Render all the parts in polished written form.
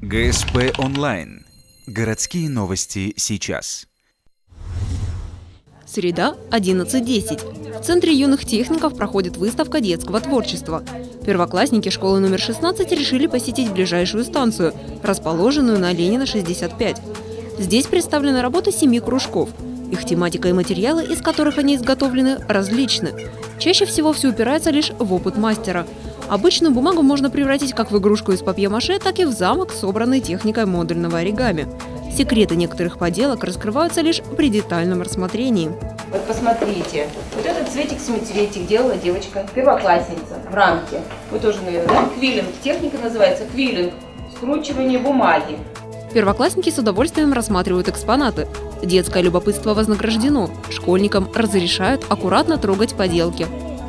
ГСП онлайн. Городские новости сейчас. Среда, 11:10. В Центре юных техников проходит выставка детского творчества. Первоклассники школы номер 16 решили посетить ближайшую станцию, расположенную на Ленина, 65. Здесь представлены работы 7 кружков. Их тематика и материалы, из которых они изготовлены, различны. Чаще всего все упирается лишь в опыт мастера. Обычную бумагу можно превратить как в игрушку из папье-маше, так и в замок, собранный техникой модульного оригами. Секреты некоторых поделок раскрываются лишь при детальном рассмотрении. Вот посмотрите, вот этот цветик-семицветик делала девочка, первоклассница, в рамке. Вы тоже, наверное, да? Квиллинг. Техника называется квиллинг. Скручивание бумаги. Первоклассники с удовольствием рассматривают экспонаты. Детское любопытство вознаграждено. Школьникам разрешают аккуратно трогать поделки.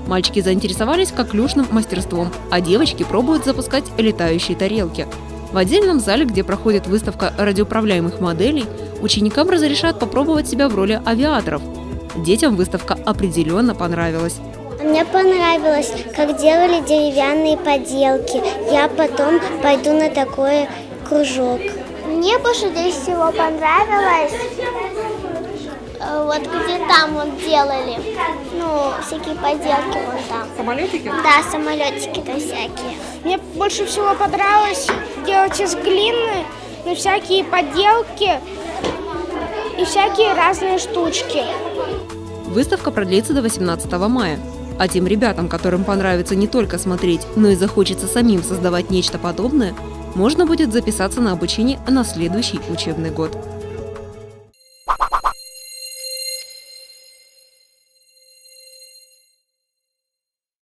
Мальчики заинтересовались коклюшным мастерством, а девочки пробуют запускать летающие тарелки. В отдельном зале, где проходит выставка радиоуправляемых моделей, ученикам разрешают попробовать себя в роли авиаторов. Детям выставка определенно понравилась. Мне понравилось, как делали деревянные поделки. Я потом пойду на такой кружок. Мне больше всего понравилось, вот где там вот делали, всякие поделки вон там. Самолетики? Да, самолетики-то всякие. Мне больше всего понравилось делать из глины, всякие поделки и всякие разные штучки. Выставка продлится до 18 мая. А тем ребятам, которым понравится не только смотреть, но и захочется самим создавать нечто подобное, можно будет записаться на обучение на следующий учебный год.